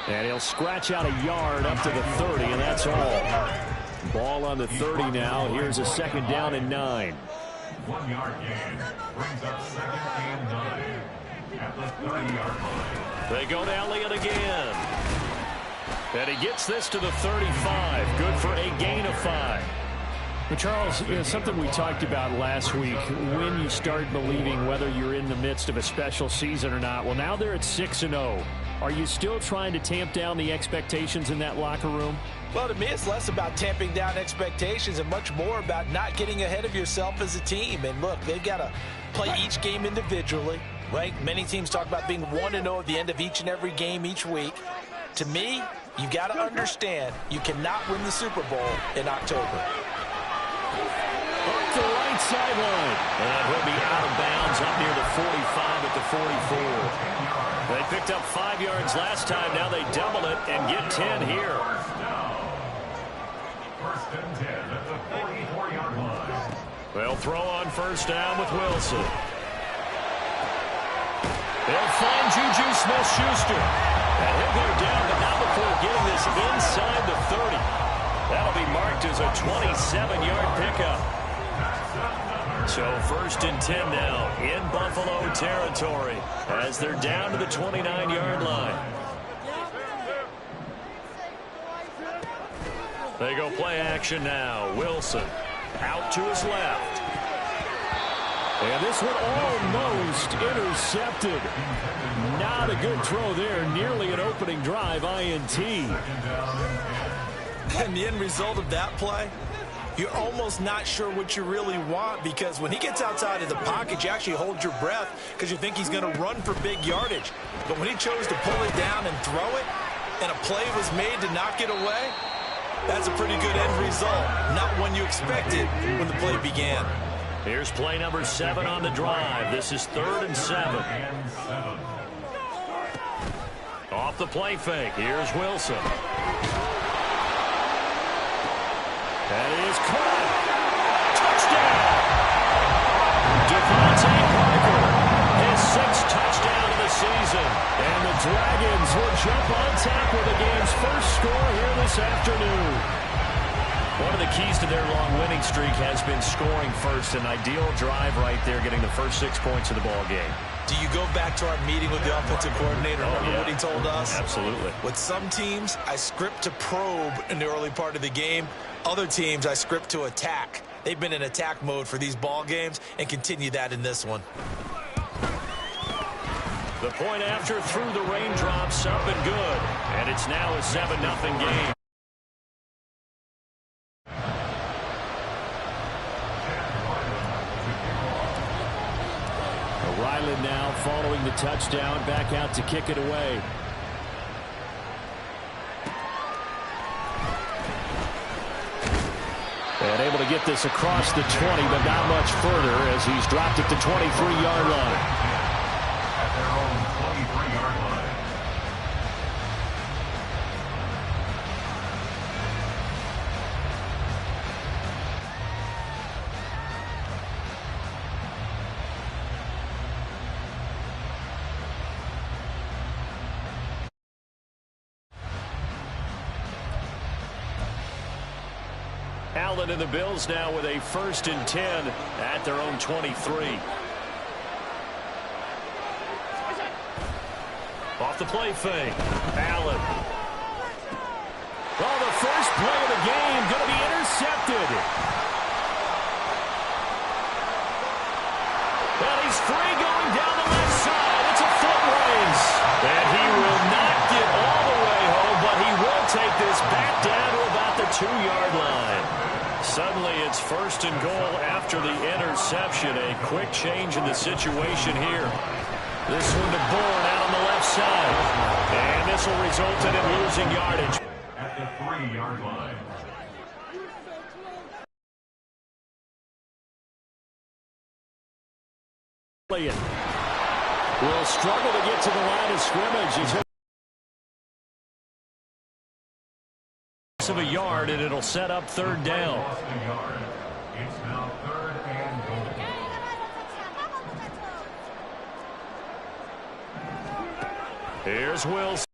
And he'll scratch out a yard up to the 30, and that's all. Ball on the 30 now. Here's a second down and 9. 1 yard gain brings up second and 9 at the 30-yard line. They go to Elliott again. And he gets this to the 35. Good for a gain of 5. But Charles, something we talked about last week, when you start believing whether you're in the midst of a special season or not. Well, now they're at 6-0. Are you still trying to tamp down the expectations in that locker room? Well, to me, it's less about tamping down expectations and much more about not getting ahead of yourself as a team. And look, they've got to play each game individually, right? Many teams talk about being 1-0 at the end of each and every game each week. To me, you've got to understand you cannot win the Super Bowl in October. Up the right sideline. And he'll be out of bounds up near the 45 at the 44. They picked up 5 yards last time. Now they double it and get 10 here. First and 10 at the 44-yard line. They'll throw on first down with Wilson. They'll find Juju Smith-Schuster. And he'll go down, but not before getting this inside the 30. That'll be marked as a 27-yard pickup. So first and 10 now in Buffalo territory as they're down to the 29-yard line. They go play action now. Wilson out to his left. And this one almost intercepted. Not a good throw there. Nearly an opening drive INT. And the end result of that play, you're almost not sure what you really want, because when he gets outside of the pocket, you actually hold your breath because you think he's going to run for big yardage. But when he chose to pull it down and throw it, and a play was made to knock it away, that's a pretty good end result. Not one you expected when the play began. Here's play number 7 on the drive. This is 3rd and 7. Off the play fake. Here's Wilson. That is caught. Touchdown! Devontae Parker, his 6th touchdown of the season. And the Dragons will jump on top with the game's first score here this afternoon. One of the keys to their long winning streak has been scoring first. An ideal drive right there, getting the first 6 points of the ball game. Do you go back to our meeting with the offensive coordinator? Remember what he told us? Absolutely. With some teams, I script to probe in the early part of the game. Other teams, I script to attack. They've been in attack mode for these ball games and continue that in this one. The point after through the raindrops up and good. And it's now a 7-0 game. Ryland now following the touchdown, back out to kick it away. And able to get this across the 20, but not much further as he's dropped it to 23-yard line. At their own 23-yard line. Allen and the Bills now with a 1st and 10 at their own 23. Off the play fake. Allen. Oh, the first play of the game going to be intercepted. And he's free going down the left side. It's a foot race. And he will not get all the way home, but he will take this back down to about the 2-yard line. Suddenly it's 1st and goal after the interception. A quick change in the situation here. This one to Bourne out on the left side. And this will result in him losing yardage. At the 3-yard line. Will struggle to get to the line of scrimmage. He's of a yard, and it'll set up 3rd down. It's now 3rd and goal. Here's Wilson.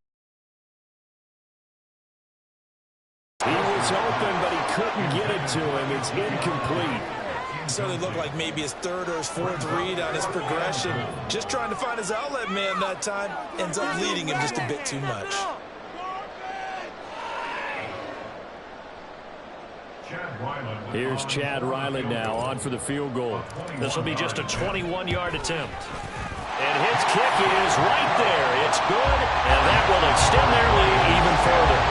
was open, but he couldn't get it to him. It's incomplete. Certainly looked like maybe his third or his fourth read on his progression. Just trying to find his outlet man that time. Ends up leading him just a bit too much. Here's Chad Ryland now on for the field goal. This will be just a 21-yard attempt. And his kick is right there. It's good, and that will extend their lead even further.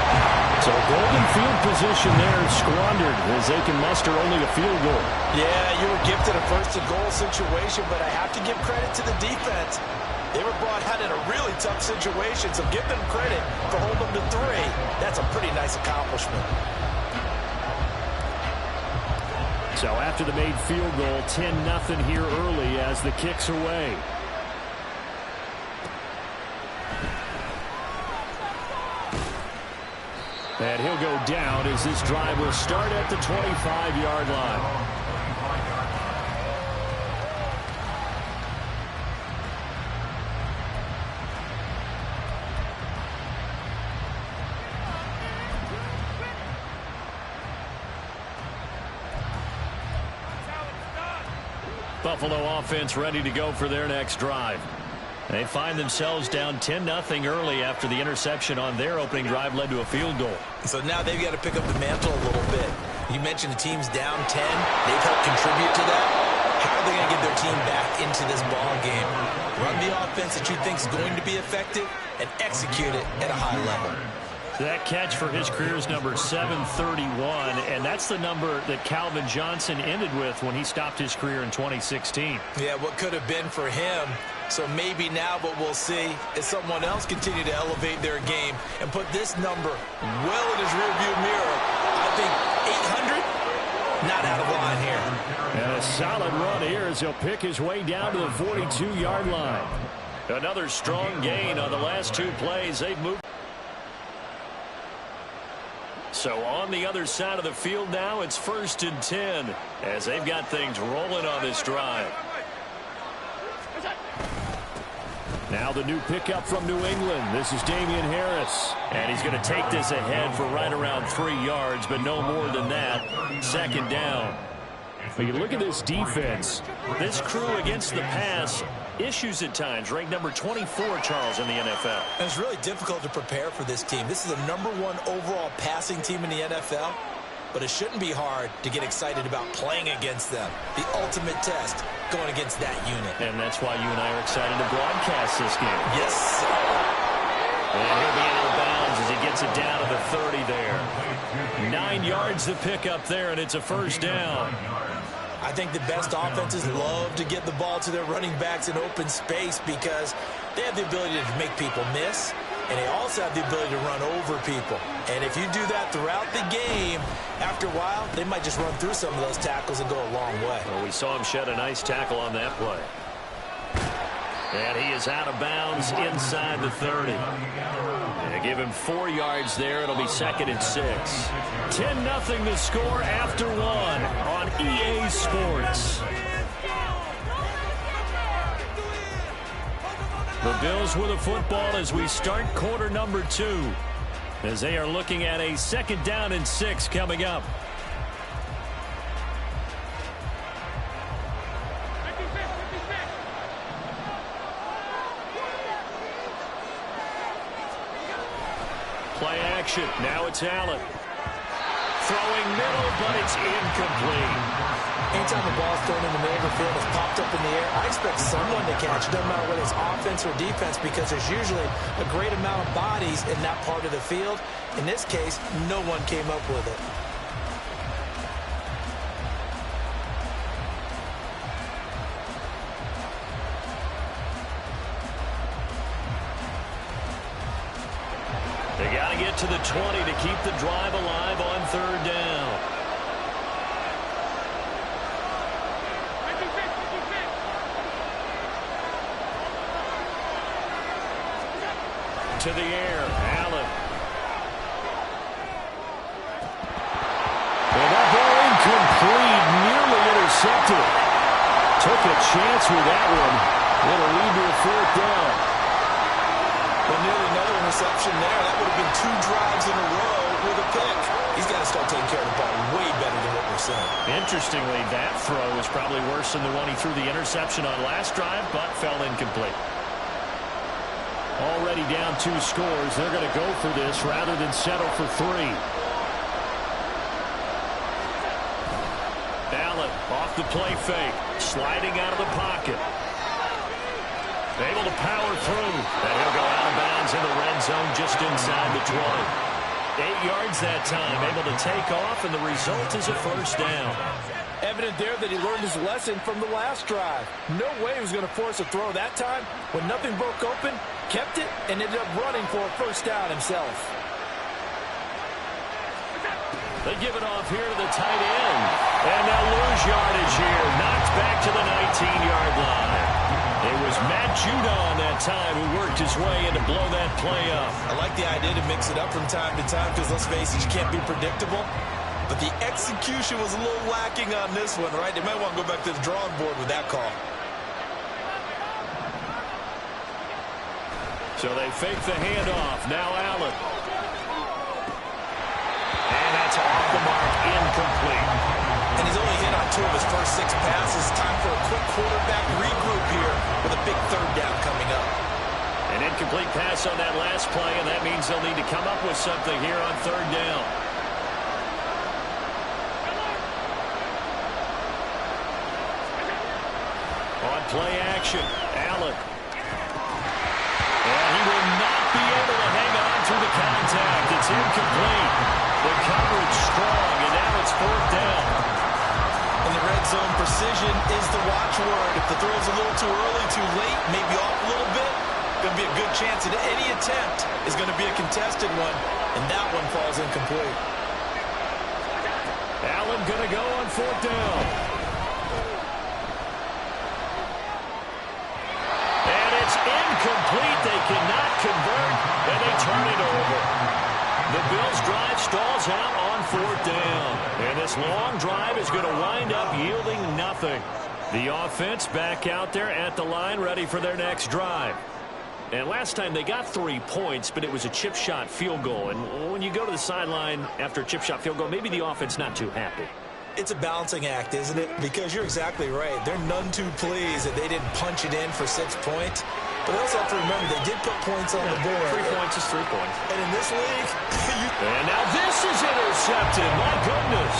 So golden field position there squandered as they can muster only a field goal. Yeah, you were gifted a first-and-goal situation, but I have to give credit to the defense. They were brought out in a really tough situation, so give them credit for holding them to 3. That's a pretty nice accomplishment. So after the made field goal, 10-0 here early as the kick's away. And he'll go down as this drive will start at the 25-yard line. Buffalo offense ready to go for their next drive. They find themselves down 10-0 early after the interception on their opening drive led to a field goal. So now they've got to pick up the mantle a little bit. You mentioned the team's down 10. They've helped contribute to that. How are they going to get their team back into this ball game? Run the offense that you think is going to be effective and execute it at a high level. That catch for his career is number 731, and that's the number that Calvin Johnson ended with when he stopped his career in 2016. Yeah, what could have been for him. So maybe now what we'll see is someone else continue to elevate their game and put this number well in his rearview mirror. I think 800, not out of line here. And a solid run here as he'll pick his way down to the 42-yard line. Another strong gain on the last 2 plays. They've moved. So on the other side of the field now, it's 1st and 10 as they've got things rolling on this drive. Now the new pickup from New England. This is Damian Harris. And he's going to take this ahead for right around 3 yards, but no more than that. 2nd down. But you look at this defense. This crew against the pass, issues at times. Ranked number 24, Charles, in the NFL. And it's really difficult to prepare for this team. This is the #1 overall passing team in the NFL. But it shouldn't be hard to get excited about playing against them. The ultimate test going against that unit. And that's why you and I are excited to broadcast this game. Yes, sir. And he'll be out of bounds as he gets it down to the 30 there. 9 yards to pick up there, and it's a 1st down. I think the best offenses love to get the ball to their running backs in open space because they have the ability to make people miss, and they also have the ability to run over people. And if you do that throughout the game, after a while, they might just run through some of those tackles and go a long way. Well, we saw him shed a nice tackle on that play. And he is out of bounds inside the 30. They give him 4 yards there. It'll be 2nd and 6. 10-0 the score after 1 on EA Sports. The Bills with a football as we start quarter number 2. As they are looking at a 2nd down and 6 coming up. Play action. Now it's Allen. Throwing middle, but it's incomplete. Anytime the ball's thrown in the middle of the field, it's popped up in the air, I expect someone to catch it, no matter whether it's offense or defense, because there's usually a great amount of bodies in that part of the field. In this case, no one came up with it. They got to get to the 20 to keep the drive alive on 3rd down. To the air, Allen. And that ball incomplete, nearly intercepted. Took a chance with that one. It'll lead to a 4th down. But nearly another interception there. That would have been 2 drives in a row with a pick. He's got to got to start taking care of the ball way better than what we're seeing. Interestingly, that throw is probably worse than the one he threw the interception on last drive, but fell incomplete. Already down 2 scores. They're going to go for this rather than settle for 3. Allen off the play fake, sliding out of the pocket. Able to power through, and he'll go out of bounds in the red zone just inside the 20. 8 yards that time, able to take off, and the result is a first down. Evident there that he learned his lesson from the last drive. No way he was going to force a throw that time. When nothing broke open, kept it, and ended up running for a first down himself. They give it off here to the tight end. And they'll lose yardage here. Knocked back to the 19-yard line. It was Matt Judon that time who worked his way in to blow that play up. I like the idea to mix it up from time to time because, let's face it, you can't be predictable. But the execution was a little lacking on this one, right? They might want to go back to the drawing board with that call. So they fake the handoff. Now Allen. And that's off the mark, incomplete. And he's only hit on 2 of his first 6 passes. Time for a quick quarterback regroup here with a big third down coming up. An incomplete pass on that last play, and that means they'll need to come up with something here on third down. On play action, Allen. And he will not be able to hang on to the contact. It's incomplete. The coverage strong, and now it's fourth down. In the red zone, precision is the watchword. If the throw's a little too early, too late, maybe off a little bit, going to be a good chance that any attempt is going to be a contested one, and that one falls incomplete. Allen going to go on fourth down. And it's incomplete. They cannot convert, and they turn it over. The Bills' drive stalls out on fourth down. And this long drive is going to wind up yielding nothing. The offense back out there at the line, ready for their next drive. And last time they got 3 points, but it was a chip shot field goal. And when you go to the sideline after a chip shot field goal, maybe the offense not too happy. It's a balancing act, isn't it? Because you're exactly right. They're none too pleased that they didn't punch it in for 6 points. But also have to remember, they did put points on the board. 3 points is 3 points. And in this league, and now this is intercepted. My goodness.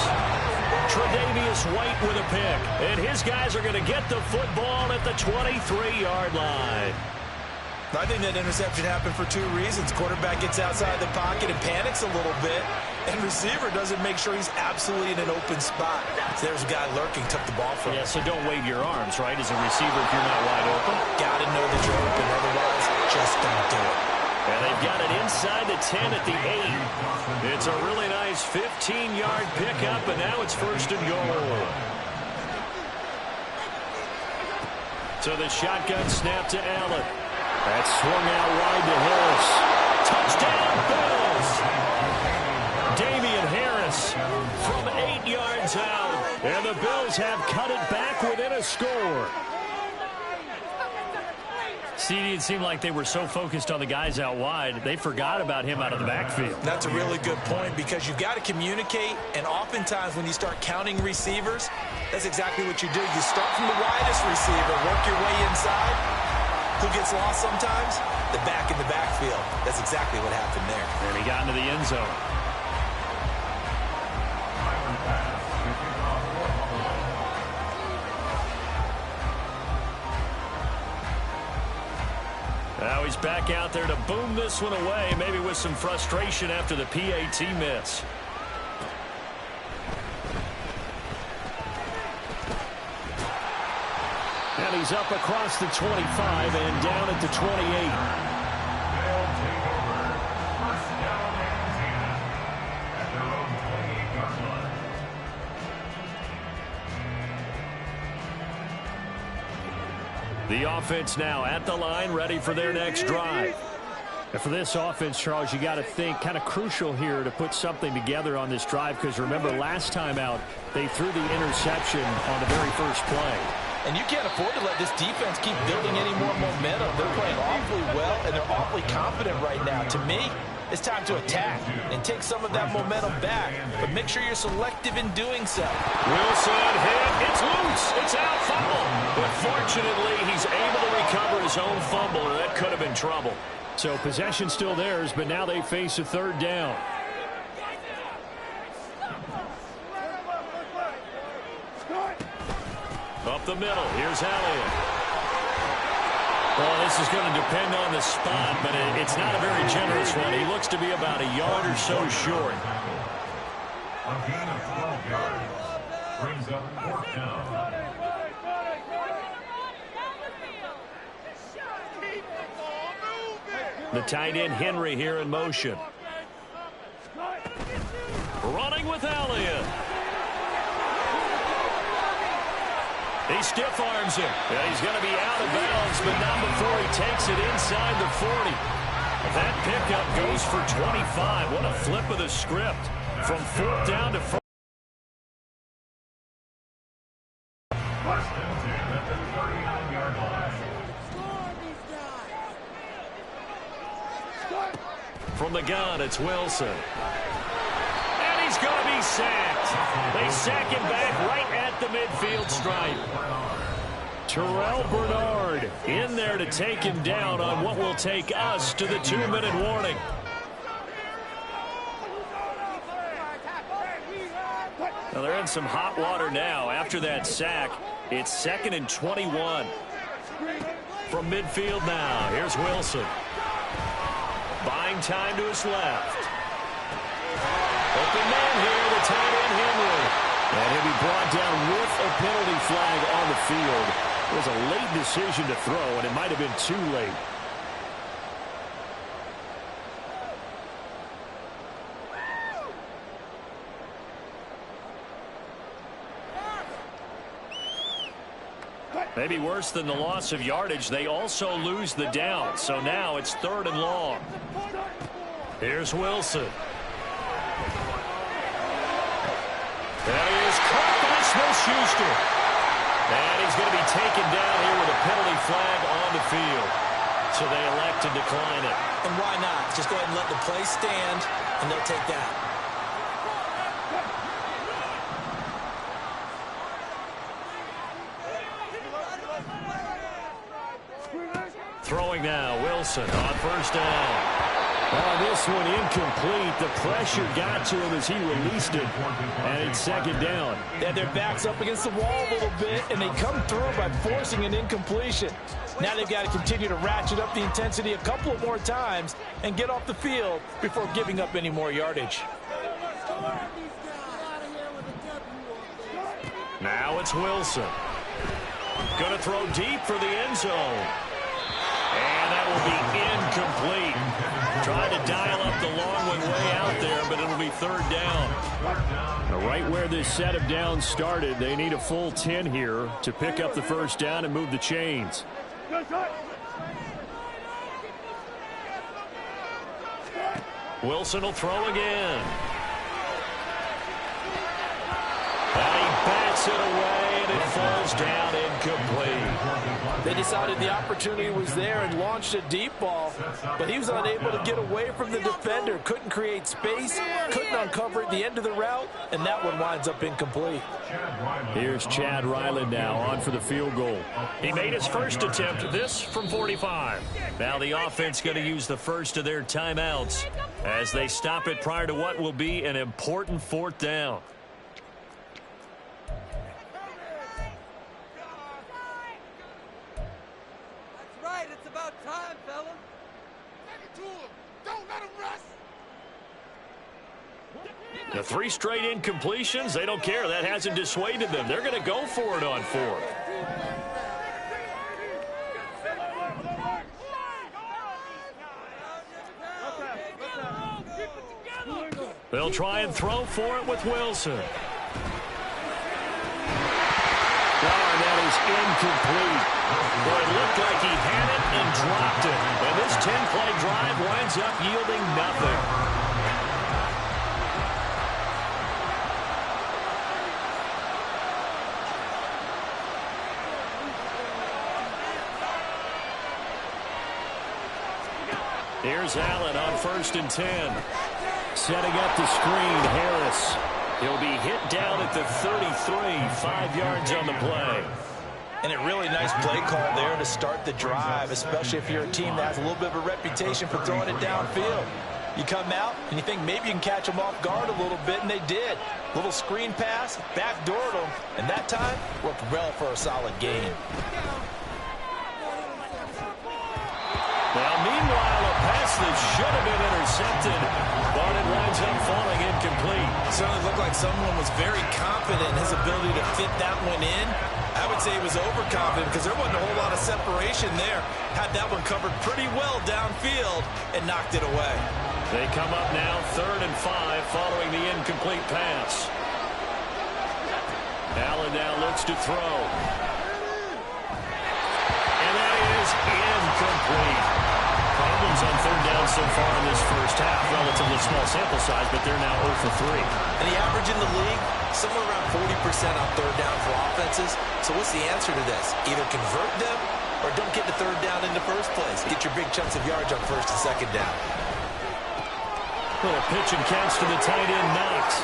Tre'Davious White with a pick. And his guys are going to get the football at the 23-yard line. I think that interception happened for 2 reasons. Quarterback gets outside the pocket and panics a little bit. And receiver doesn't make sure he's absolutely in an open spot. So there's a guy lurking, took the ball from him. Yeah, so don't wave your arms, right, as a receiver if you're not wide open. Got to know that you're open, otherwise just don't do it. And they've got it inside the 10 at the 8. It's a really nice 15-yard pickup, and now it's first and goal. So the shotgun snap to Allen. That swung out wide to Harris. Touchdown, Bills! Damian Harris from 8 yards out. And the Bills have cut it back within a score. CD, it seemed like they were so focused on the guys out wide, they forgot about him out of the backfield. That's a really good point because you've got to communicate, and oftentimes when you start counting receivers, that's exactly what you do. You start from the widest receiver, work your way inside. Who gets lost sometimes? The back in the backfield. That's exactly what happened there. And he got into the end zone. Now he's back out there to boom this one away, maybe with some frustration after the PAT miss. And he's up across the 25 and down at the 28. The offense now at the line, ready for their next drive. And for this offense, Charles, you got to think kind of crucial here to put something together on this drive because remember last time out they threw the interception on the very first play. And you can't afford to let this defense keep building any more momentum. They're playing awfully well, and they're awfully confident right now. To me, it's time to attack and take some of that momentum back. But make sure you're selective in doing so. Wilson hit. It's loose. It's out. Fumble. But fortunately, he's able to recover his own fumble, or that could have been trouble. So possession still theirs, but now they face a third down. Up the middle. Here's Elliott. Well, this is going to depend on the spot, but it's not a very generous one. He looks to be about a yard or so short. A gain of 12 yards. Brings up fourth down. The tight end Henry here in motion. Running with Elliott. He stiff arms him. Yeah, he's going to be out of bounds, but not before he takes it inside the 40. That pickup goes for 25. What a flip of the script. From fourth down to first. First and 10 at the 39-yard line. From the gun, it's Wilson. And he's going to be sacked. They sack him back right at the midfield stripe. Terrell Bernard in there to take him down on what will take us to the 2-minute warning. Well, they're in some hot water now. After that sack, it's 2nd and 21. From midfield now, here's Wilson. Buying time to his left. Open man here, the tight end Henry. And he'll be brought down with a penalty flag on the field. It was a late decision to throw, and it might have been too late. Maybe worse than the loss of yardage, they also lose the down. So now it's 3rd and long. Here's Wilson. That is caught by Smith-Schuster. And he's going to be taken down here with a penalty flag on the field. So they elect to decline it. And why not? Just go ahead and let the play stand, and they'll take that. Throwing now, Wilson on first down. This one incomplete. The pressure got to him as he released it. And it's 2nd down. They had their backs up against the wall a little bit, and they come through by forcing an incompletion. Now they've got to continue to ratchet up the intensity a couple of more times and get off the field before giving up any more yardage. Now it's Wilson. Going to throw deep for the end zone. And that will be incomplete. Trying to dial up the long one way out there, but it'll be 3rd down. Right where this set of downs started, they need a full 10 here to pick up the first down and move the chains. Wilson will throw again. And he bats it away, and it falls down incomplete. They decided the opportunity was there and launched a deep ball, but he was unable to get away from the defender. Couldn't create space, couldn't uncover at the end of the route, and that one winds up incomplete. Here's Chad Ryland now on for the field goal. He made his first attempt, this from 45. Now the offense going to use the first of their timeouts as they stop it prior to what will be an important 4th down. The 3 straight incompletions, they don't care. That hasn't dissuaded them. They're going to go for it on 4th. They'll try and throw for it with Wilson. And that is incomplete. Well, it looked like he had it and dropped it. And this 10-play drive winds up yielding nothing. Here's Allen on 1st and 10. Setting up the screen, Harris. He'll be hit down at the 33, 5 yards on the play. And a really nice play call there to start the drive, especially if you're a team that has a little bit of a reputation for throwing it downfield. You come out and you think maybe you can catch them off guard a little bit, and they did. Little screen pass, backdoored them, and that time worked well for a solid gain. Now, meanwhile, a pass that should have been intercepted, but it winds up falling incomplete. Certainly looked like someone was very confident in his ability to fit that one in. I would say he was overconfident because there wasn't a whole lot of separation there. Had that one covered pretty well downfield and knocked it away. They come up now 3rd and 5 following the incomplete pass. Allen now looks to throw. And that is incomplete. Problems on 3rd down so far in this first half. Relatively small sample size, but they're now 0 for 3. And the average in the league, somewhere around 40% on 3rd down for offenses. So what's the answer to this? Either convert them or don't get the 3rd down in the first place. Get your big chunks of yards on 1st and 2nd down. Little pitch and catch to the tight end, Knox.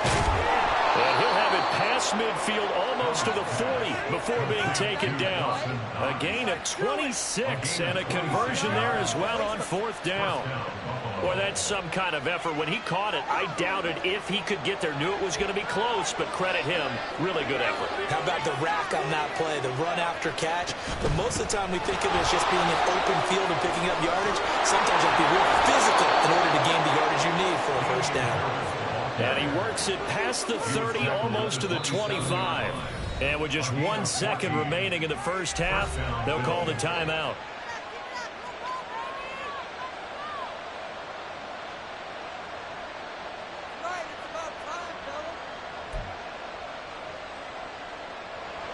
And he'll have it past midfield almost to the 40 before being taken down. A gain of 26 and a conversion there as well on 4th down. Boy, that's some kind of effort. When he caught it, I doubted if he could get there. Knew it was going to be close, but credit him. Really good effort. How about the rack on that play, the run after catch? But most of the time we think of it as just being an open field and picking up yardage. Sometimes you have to be real physical in order to gain the yardage you need for a 1st down. And he works it past the 30, almost to the 25. And with just 1 second remaining in the first half, they'll call the timeout.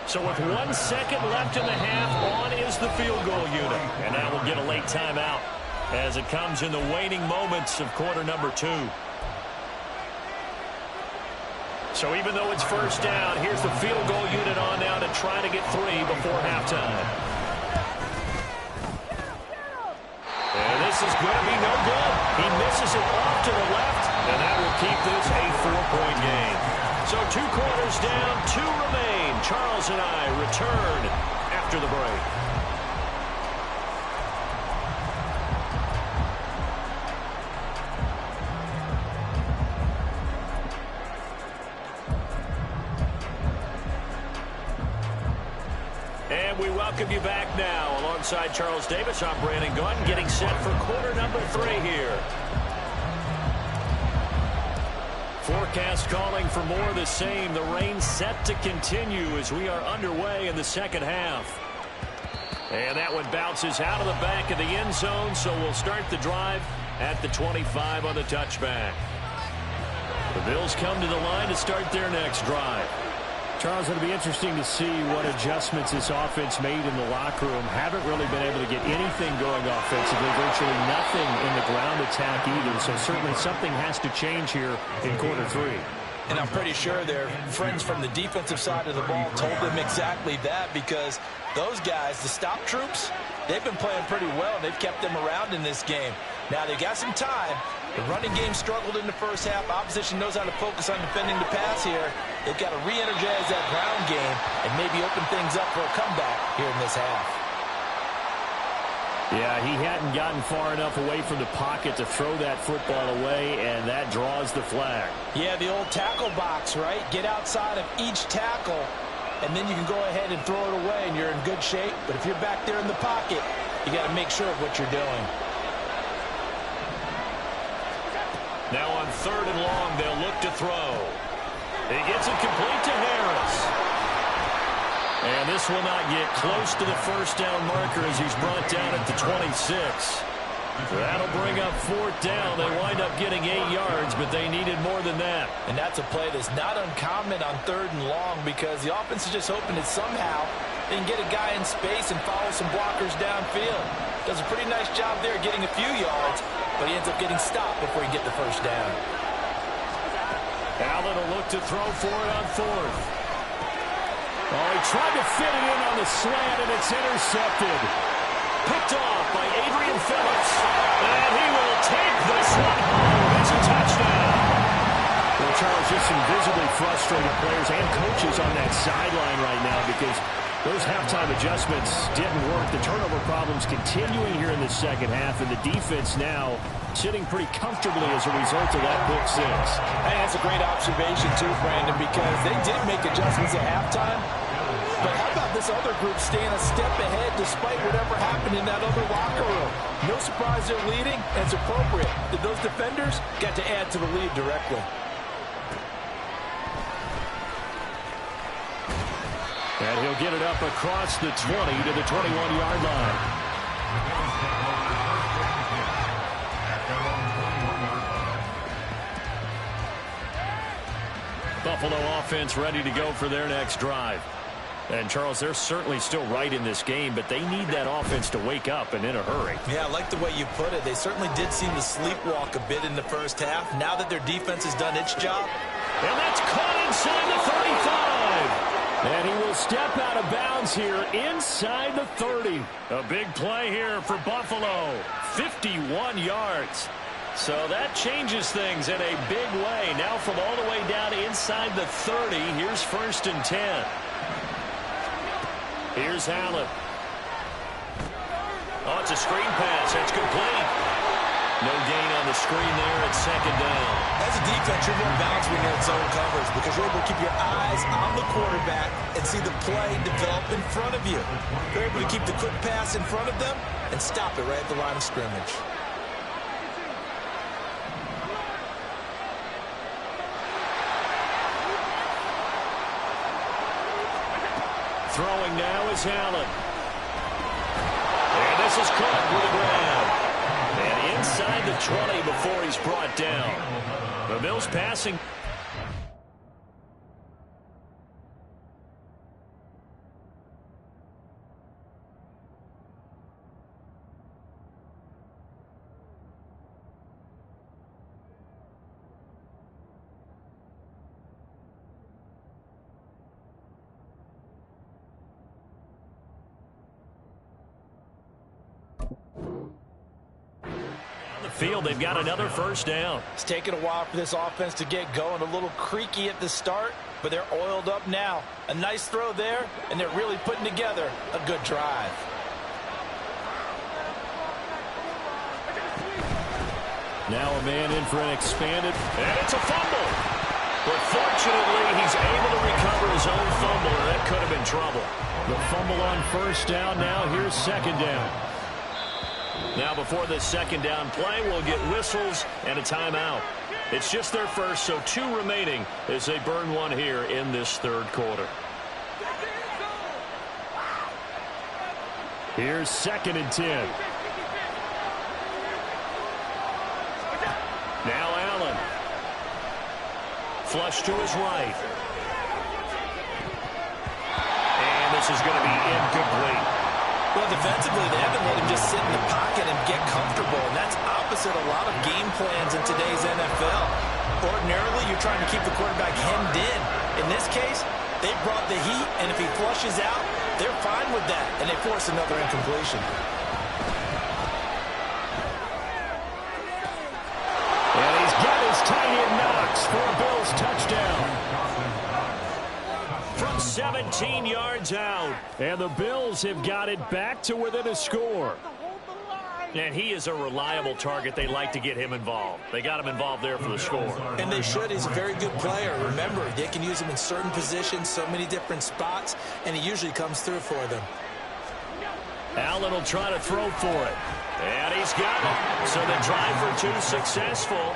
So with 1 second left in the half, on is the field goal unit. And now we'll get a late timeout as it comes in the waning moments of quarter number 2. So even though it's 1st down, here's the field goal unit on now to try to get 3 before halftime. And this is going to be no good. He misses it off to the left, and that will keep this a 4-point game. So 2 quarters down, 2 remain. Charles and I return after the break. And we welcome you back now. Alongside Charles Davis, I'm Brandon Gunn, getting set for quarter number 3 here. Forecast calling for more of the same. The rain set to continue as we are underway in the second half. And that one bounces out of the back of the end zone, so we'll start the drive at the 25 on the touchback. The Bills come to the line to start their next drive. Charles, it'll be interesting to see what adjustments this offense made in the locker room. Haven't really been able to get anything going offensively, virtually nothing in the ground attack either. So certainly something has to change here in quarter 3. And I'm pretty sure their friends from the defensive side of the ball told them exactly that, because those guys, the stop troops, they've been playing pretty well. They've kept them around in this game. Now they got some time. The running game struggled in the first half. Opposition knows how to focus on defending the pass here. They've got to re-energize that ground game and maybe open things up for a comeback here in this half. Yeah, he hadn't gotten far enough away from the pocket to throw that football away, and that draws the flag. Yeah, the old tackle box, right? Get outside of each tackle, and then you can go ahead and throw it away, and you're in good shape. But if you're back there in the pocket, you got to make sure of what you're doing. Now on 3rd and long, they'll look to throw. He gets it complete to Harris. And this will not get close to the 1st down marker as he's brought down at the 26. That'll bring up 4th down. They wind up getting 8 yards, but they needed more than that. And that's a play that's not uncommon on 3rd and long, because the offense is just hoping that somehow they can get a guy in space and follow some blockers downfield. Does a pretty nice job there getting a few yards, but he ends up getting stopped before he can get the 1st down. Allen will look to throw for it on 4th. Oh, he tried to fit it in on the slant, and it's intercepted. picked off by Adrian Phillips. And he will take this one home. It's a touchdown. Well, Charles, just some visibly frustrated players and coaches on that sideline right now because those halftime adjustments didn't work. The turnover problems continuing here in the second half, and the defense now sitting pretty comfortably as a result of that pick six. Hey, that's a great observation too, Brandon, because they did make adjustments at halftime. But how about this other group staying a step ahead despite whatever happened in that other locker room? No surprise they're leading, and it's appropriate that those defenders got to add to the lead directly. And he'll get it up across the 20 to the 21-yard line. Buffalo offense ready to go for their next drive. And, Charles, they're certainly still right in this game, but they need that offense to wake up and in a hurry. Yeah, I like the way you put it. They certainly did seem to sleepwalk a bit in the first half. Now that their defense has done its job. And that's caught inside the 35. And he will step out of bounds here inside the 30. A big play here for Buffalo. 51 yards. So that changes things in a big way. Now from all the way down inside the 30, here's 1st and 10. Here's Allen. Oh, it's a screen pass. That's complete. No gain on the screen there at 2nd down. As a defense, you're more balanced when you're in zone coverage because you're able to keep your eyes on the quarterback and see the play develop in front of you. You're able to keep the quick pass in front of them and stop it right at the line of scrimmage. Throwing now is Allen. And this is caught with a grab. And inside the 20 before he's brought down. The Bills passing. Field, they've got another 1st down. It's taken a while for this offense to get going. A little creaky at the start, but they're oiled up now. A nice throw there, and they're really putting together a good drive. Now a man in for an expanded, and it's a fumble. But fortunately, he's able to recover his own fumble, and that could have been trouble. The fumble on 1st down. Now here's 2nd down. Now before this 2nd down play, we'll get whistles and a timeout. It's just their first, so 2 remaining as they burn one here in this 3rd quarter. Here's 2nd and 10. Now Allen. Flush to his right. And this is going to be incomplete. Well, defensively, they haven't let him just sit in the pocket and get comfortable, and that's opposite a lot of game plans in today's NFL. Ordinarily, you're trying to keep the quarterback hemmed in. In this case, they brought the heat, and if he flushes out, they're fine with that, and they force another incompletion. And he's got his tight end Knox for a Bills touchdown. From 17 yards out. And the Bills have got it back to within a score. And he is a reliable target. They like to get him involved. They got him involved there for the score. And they should. He's a very good player. Remember, they can use him in certain positions, so many different spots, and he usually comes through for them. Allen will try to throw for it. And he's got it. So the drive for 2 successful.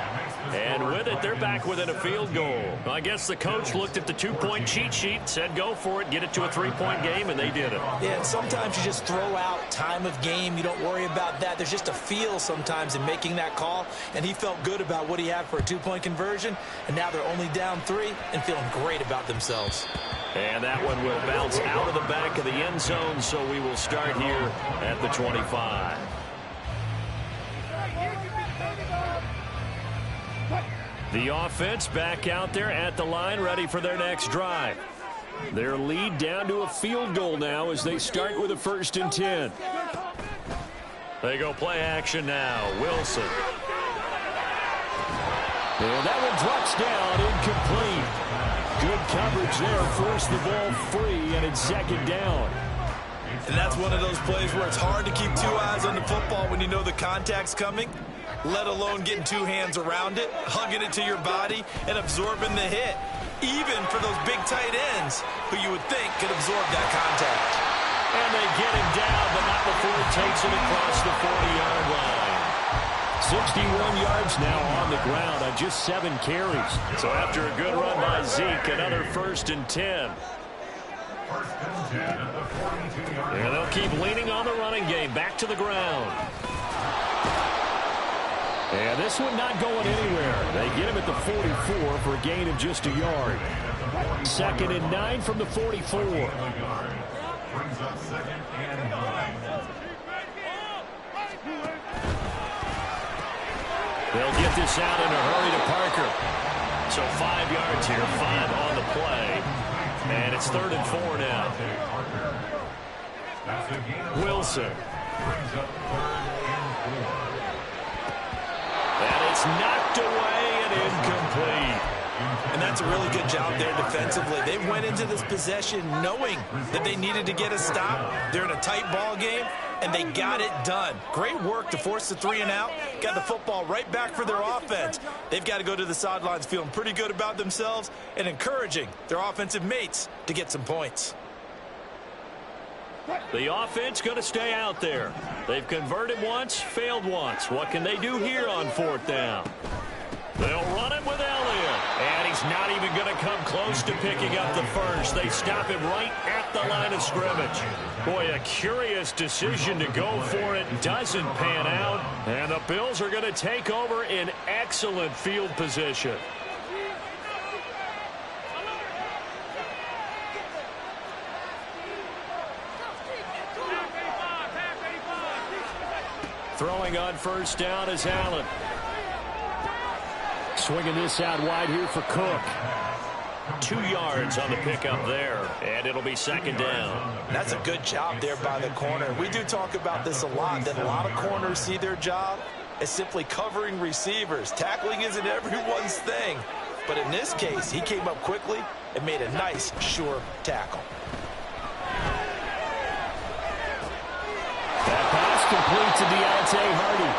And with it, they're back within a field goal. I guess the coach looked at the 2-point cheat sheet, said go for it, get it to a 3-point game, and they did it. Yeah, and sometimes you just throw out time of game. You don't worry about that. There's just a feel sometimes in making that call, and he felt good about what he had for a 2-point conversion, and now they're only down 3 and feeling great about themselves. And that one will bounce out of the back of the end zone, so we will start here at the 25. The offense back out there at the line, ready for their next drive. Their lead down to a field goal now as they start with a 1st and 10. They go play action now. Wilson. And that one drops down, incomplete. Good coverage there. Forced the ball free, and it's second down. And that's one of those plays where it's hard to keep two eyes on the football when you know the contact's coming, let alone getting two hands around it, hugging it to your body, and absorbing the hit, even for those big tight ends who you would think could absorb that contact. And they get him down, but not before it takes him across the 40-yard line. 61 yards now on the ground on just 7 carries. So after a good run by Zeke, another 1st and 10. And they'll keep leaning on the running game. Back to the ground. And this one not going anywhere. They get him at the 44 for a gain of just a yard. 2nd and 9 from the 44. Brings up 2nd and 9. They'll get this out in a hurry to Parker. So 5 yards here, 5 on the play. And it's 3rd and 4 now. Wilson. And it's knocked away and incomplete. And that's a really good job there defensively. They went into this possession knowing that they needed to get a stop. They're in a tight ball game, and they got it done. Great work to force the 3 and out. Got the football right back for their offense. They've got to go to the sidelines feeling pretty good about themselves and encouraging their offensive mates to get some points. The offense going to stay out there. They've converted once, failed once. What can they do here on 4th down? They'll run it with Elliott. And he's not even going to come close to picking up the first. They stop him right at the line of scrimmage. Boy, a curious decision to go for it. Doesn't pan out. And the Bills are going to take over in excellent field position. Throwing on 1st down is Allen. Swinging this out wide here for Cook. 2 yards on the pickup there, and it'll be 2nd down. That's a good job there by the corner. We do talk about this a lot, that a lot of corners see their job as simply covering receivers. Tackling isn't everyone's thing. But in this case, he came up quickly and made a nice, sure tackle. That pass complete to Deontay Hardy.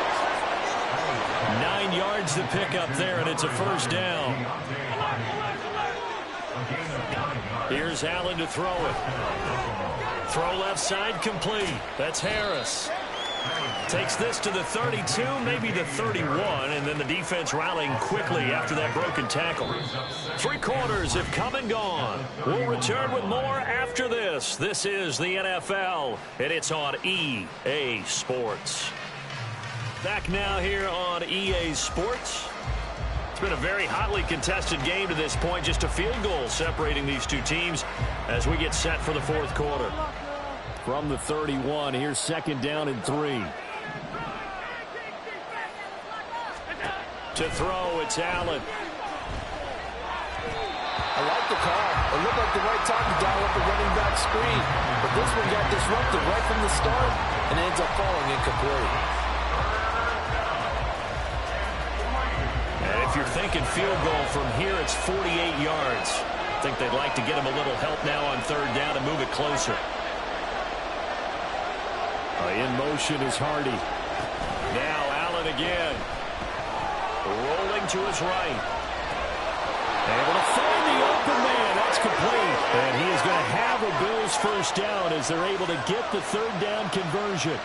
9 yards to pick up there, and it's a 1st down. Here's Allen to throw it. Throw left side complete. That's Harris. Takes this to the 32, maybe the 31, and then the defense rallying quickly after that broken tackle. 3 quarters have come and gone. We'll return with more after this. This is the NFL, and it's on EA Sports. Back now here on EA Sports. It's been a very hotly contested game to this point. Just a field goal separating these two teams as we get set for the 4th quarter. From the 31, here's 2nd down and 3. To throw, it's Allen. I like the call. It looked like the right time to dial up the running back screen. But this one got disrupted right from the start and ends up falling incomplete. And if you're thinking field goal from here, it's 48 yards. I think they'd like to get him a little help now on 3rd down and move it closer. In motion is Hardy. Now Allen again. Rolling to his right. Able to find the open man. That's complete. And he is going to have a Bills 1st down as they're able to get the 3rd down conversion.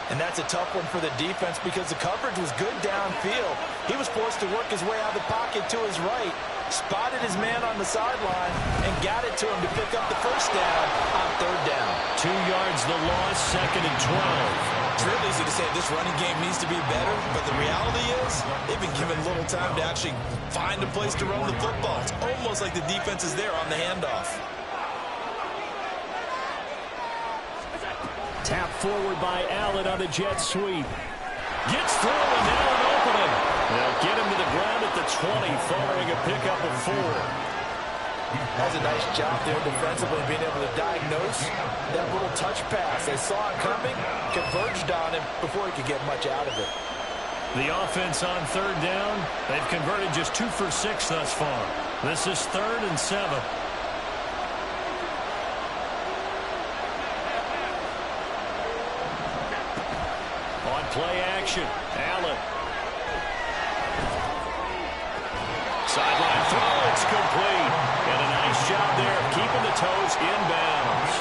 And that's a tough one for the defense because the coverage was good downfield. He was forced to work his way out of the pocket to his right, spotted his man on the sideline, and got it to him to pick up the 1st down on 3rd down. 2 yards the loss, 2nd and 12. It's real easy to say this running game needs to be better, but the reality is they've been given little time to actually find a place to run the football. It's almost like the defense is there on the handoff. Tap forward by Allen on the jet sweep. Gets through and now an opening. They'll get him to the ground at the 20 following a pickup of 4. That's a nice job there defensively, being able to diagnose that little touch pass. They saw it coming, converged on him before he could get much out of it. The offense on third down, they've converted just 2 for 6 thus far. This is 3rd and 7. On play action, Allen. Sideline throw, it's complete. And a nice job there of keeping the toes inbounds.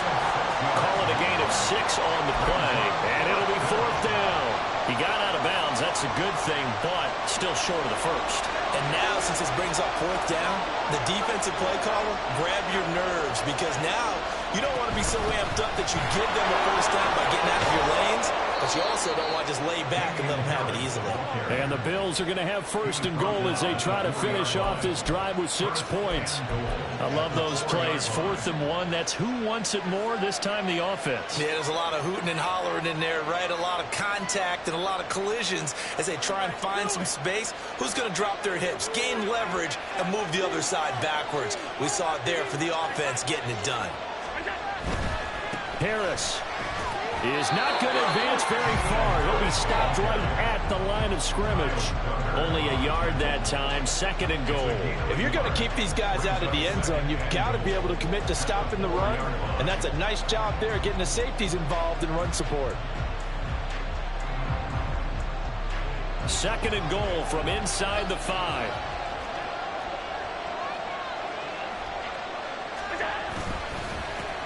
Call it a gain of 6 on the play, and it'll be 4th down. He got out of bounds. That's a good thing, but still short of the first. And now, since this brings up 4th down, the defensive play caller, grab your nerves, because now you don't want to be so amped up that you give them the first down by getting out of your lanes, but you also don't want to just lay back and let them have it easily. And the Bills are going to have 1st and goal as they try to finish off this drive with 6 points. I love those plays. 4th and 1. That's who wants it more, this time the offense. Yeah, there's a lot of hooting and hollering in there, right? A lot of contact and a lot of collisions as they try and find some space. Who's going to drop their hips, gain leverage, and move the other side backwards? We saw it there for the offense getting it done. Harris is not going to advance very far. He'll be stopped right at the line of scrimmage. Only a yard that time, 2nd and goal. If you're going to keep these guys out of the end zone, you've got to be able to commit to stopping the run, and that's a nice job there getting the safeties involved in run support. 2nd and goal from inside the 5.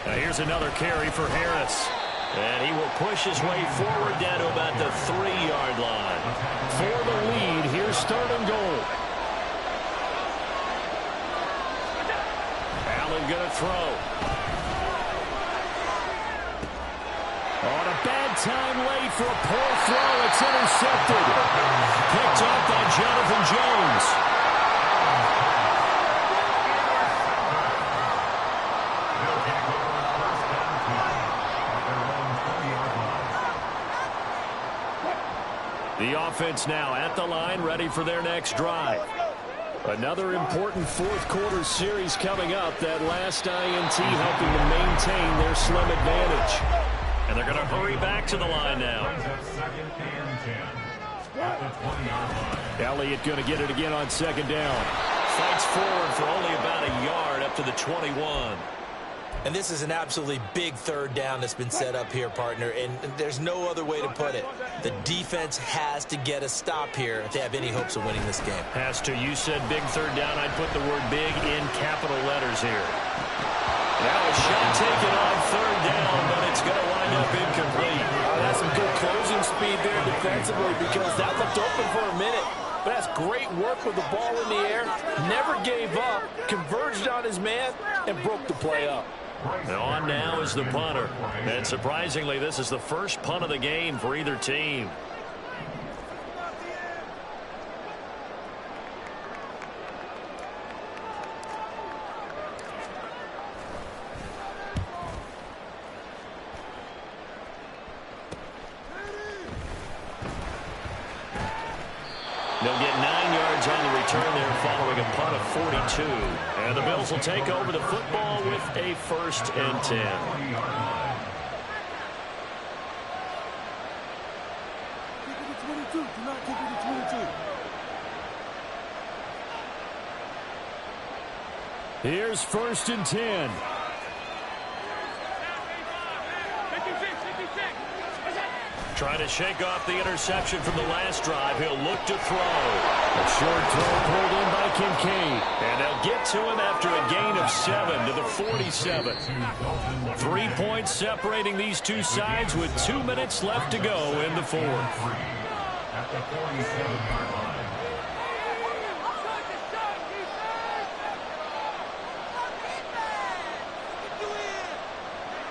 Now here's another carry for Harris. And he will push his way forward down to about the 3-yard line. For the lead, here's 3rd and goal. Allen going to throw. On a bad time late for a poor throw. It's intercepted. Picked up by Jonathan Jones. The offense now at the line, ready for their next drive. Another important 4th quarter series coming up. That last INT helping to maintain their slim advantage. And they're going to hurry back to the line now. Elliott going to get it again on 2nd down. Fights forward for only about a yard up to the 21. And this is an absolutely big 3rd down that's been set up here, partner, and there's no other way to put it. The defense has to get a stop here if they have any hopes of winning this game. Has to. You said big 3rd down. I'd put the word big in capital letters here. Now a shot taken on 3rd down, but it's going to wind up incomplete. That's some good closing speed there defensively, because that looked open for a minute. But that's great work with the ball in the air. Never gave up, converged on his man, and broke the play up. On now is the punter. And surprisingly, this is the first punt of the game for either team. They'll get 9 yards on the return there following a punt of 42. And the Bills will take over the football with a 1st and 10. Here's 1st and 10. Trying to shake off the interception from the last drive. He'll look to throw. A short throw pulled in by Kincaid. And they'll get to him after a gain of 7 to the 47. 3 points separating these two sides with 2 minutes left to go in the 4th. At the 47-yard line.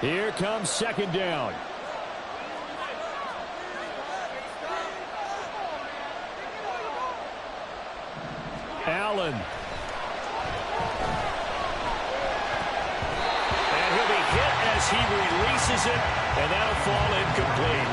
Here comes 2nd down. Allen. And he'll be hit as he releases it, and that'll fall incomplete.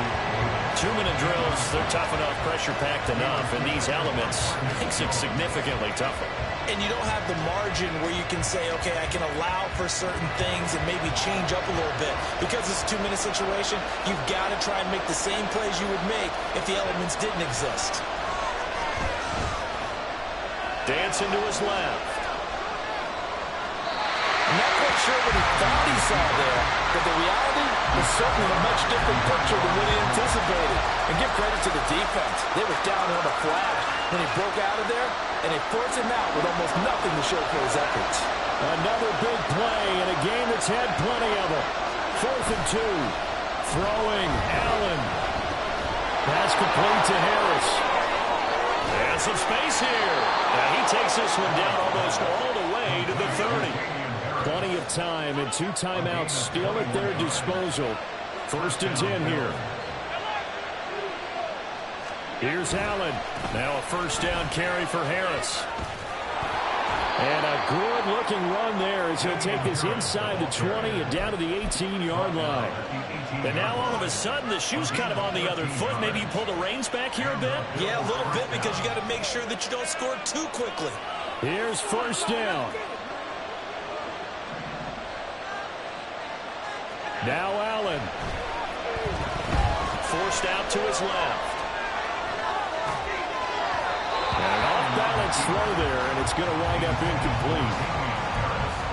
2-minute drills, they're tough enough, pressure-packed enough, and these elements makes it significantly tougher. And you don't have the margin where you can say, okay, I can allow for certain things and maybe change up a little bit. Because it's a 2-minute situation, you've got to try and make the same plays you would make if the elements didn't exist. Dancing to his left. I'm not quite sure what he thought he saw there, but the reality was certainly a much different picture than what he anticipated. And give credit to the defense. They were down on a flash when he broke out of there, and they forced him out with almost nothing to show for his efforts. Another big play in a game that's had plenty of them. 4th and 2. Throwing, Allen. Pass complete to Harris. And some space here. Now he takes this one down almost all the way to the 30. Plenty of time and 2 timeouts still at their disposal. 1st and 10 here. Here's Allen. Now a 1st down carry for Harris. And a good-looking run there as he'll take this inside the 20 and down to the 18-yard line. And now all of a sudden the shoe's kind of on the other foot. Maybe you pull the reins back here a bit? Yeah, a little bit, because you got to make sure that you don't score too quickly. Here's 1st down. Now Allen. Forced out to his left. And an off-balance throw there, and it's going to wind up incomplete.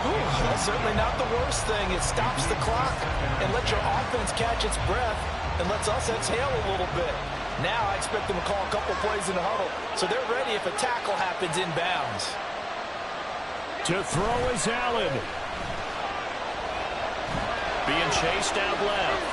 Ooh, that's certainly not the worst thing. It stops the clock and lets your offense catch its breath and lets us exhale a little bit. Now I expect them to call a couple plays in the huddle, so they're ready if a tackle happens inbounds. To throw is Allen. Being chased out left.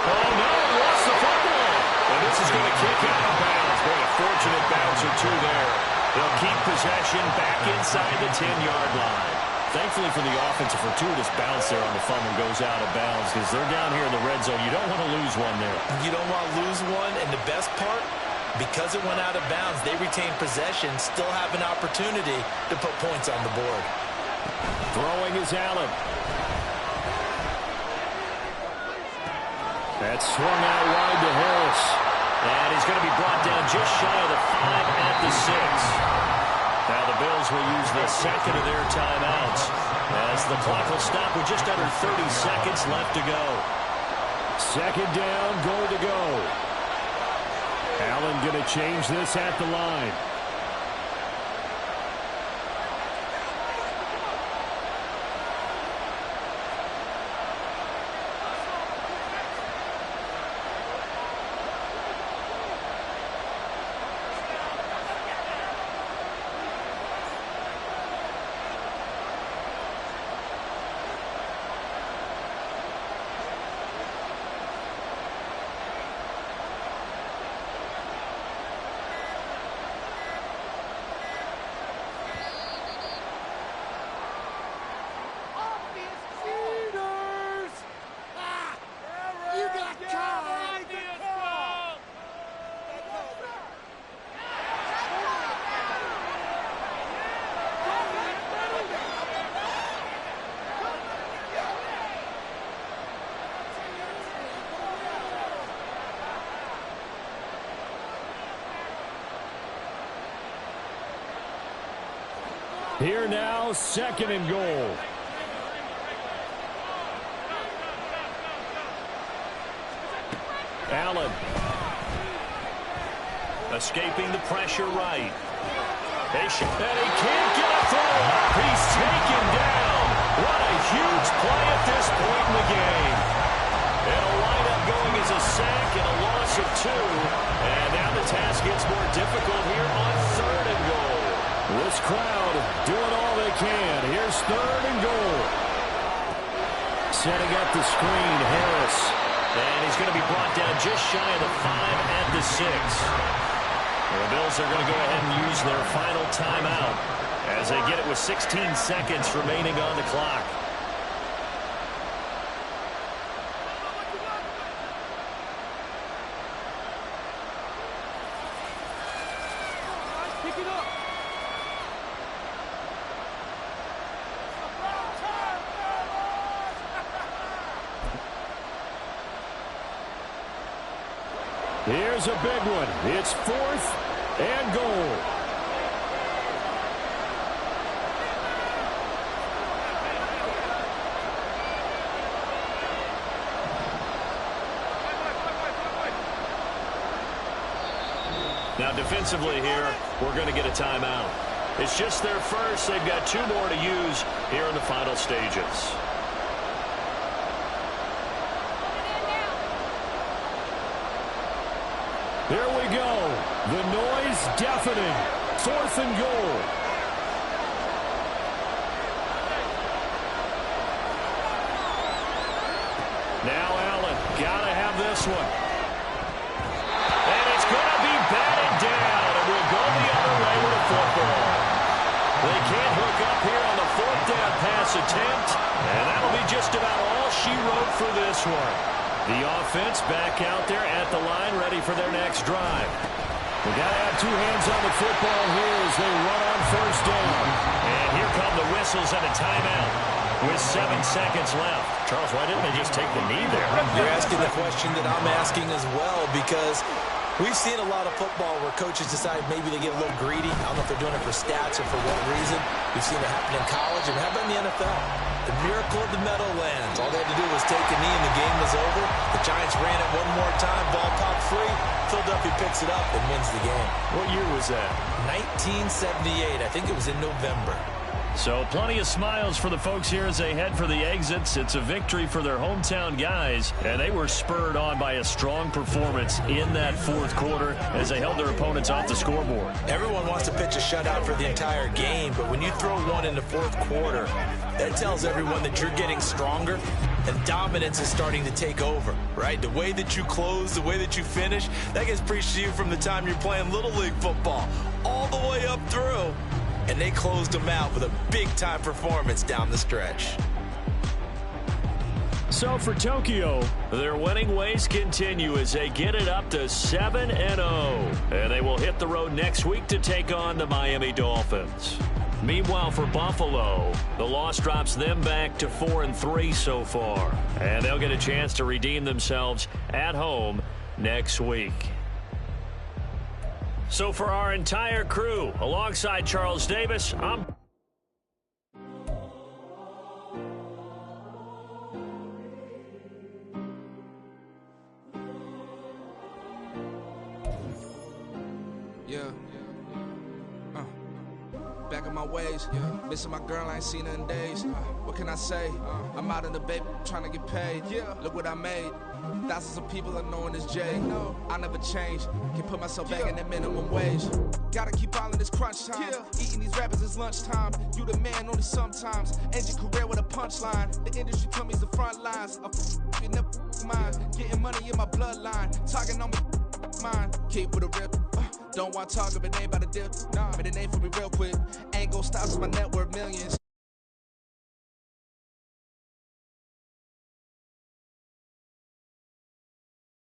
Oh, no, lost the football. And this is going to kick out of bounds. Boy, a fortunate bounce or two there. They'll keep possession back inside the 10-yard line. Thankfully for the offense, a fortuitous bounce there on the fumble goes out of bounds because they're down here in the red zone. You don't want to lose one there. You don't want to lose one, and the best part, because it went out of bounds, they retain possession, still have an opportunity to put points on the board. Throwing is Allen. That's swung out wide to Harris. And he's going to be brought down just shy of the 5 at the 6. Now the Bills will use the second of their timeouts as the clock will stop with just under 30 seconds left to go. 2nd down, goal to go. Allen going to change this at the line. Here now, 2nd and goal. Allen. Escaping the pressure right. And he can't get a throw up. He's taken down. What a huge play at this point in the game. And a wind-up going as a sack and a loss of 2. And now the task gets more difficult here on 3rd and goal. This crowd doing all they can. Here's 3rd and goal. Setting up the screen, Harris. And he's going to be brought down just shy of the 5 at the 6. The Bills are going to go ahead and use their final timeout as they get it with 16 seconds remaining on the clock. Pick it up. Here's a big one. It's 4th and goal. Now defensively here, we're going to get a timeout. It's just their first. They've got 2 more to use here in the final stages. Here we go. The noise deafening. 4th and goal. Now Allen, gotta have this one. And it's gonna be batted down, and we'll go the other way with a football. They can't hook up here on the 4th down pass attempt, and that'll be just about all she wrote for this one. The offense back out there at the line, ready for their next drive. We got to have 2 hands on the football here as they run on 1st down. And here come the whistles and a timeout with 7 seconds left. Charles, why didn't they just take the knee there? You're asking the question that I'm asking as well, because we've seen a lot of football where coaches decide maybe they get a little greedy. I don't know if they're doing it for stats or for what reason. We've seen it happen in college and happen in the NFL. The miracle of the Meadowlands. All they had to do was take a knee and the game was over. The Giants ran it one more time. Ball popped free. Philadelphia picks it up and wins the game. What year was that? 1978. I think it was in November. So plenty of smiles for the folks here as they head for the exits. It's a victory for their hometown guys, and they were spurred on by a strong performance in that 4th quarter as they held their opponents off the scoreboard. Everyone wants to pitch a shutout for the entire game, but when you throw one in the 4th quarter, that tells everyone that you're getting stronger and dominance is starting to take over, right? The way that you close, the way that you finish, that gets preached to you from the time you're playing Little League football all the way up through. And they closed them out with a big-time performance down the stretch. So for Tokyo, their winning ways continue as they get it up to 7-0. And they will hit the road next week to take on the Miami Dolphins. Meanwhile, for Buffalo, the loss drops them back to 4-3 so far. And they'll get a chance to redeem themselves at home next week. So for our entire crew, alongside Charles Davis, I'm... Back in my ways, missing my girl, I ain't seen her in days. What can I say? I'm out in the baby, trying to get paid. Look what I made. Thousands of people are knowing this Jay. I never change. Can put myself back in that minimum wage. Gotta keep all in this crunch time. Eating these rappers is lunchtime. You the man only sometimes. End your career with a punchline. The industry told me the front lines. You never mind. Getting money in my bloodline. Talking on me mine. Keep with a rip. Don't want to talk if it ain't about a dip. But it ain't for me real quick. Ain't gon' stop, so my net worth millions.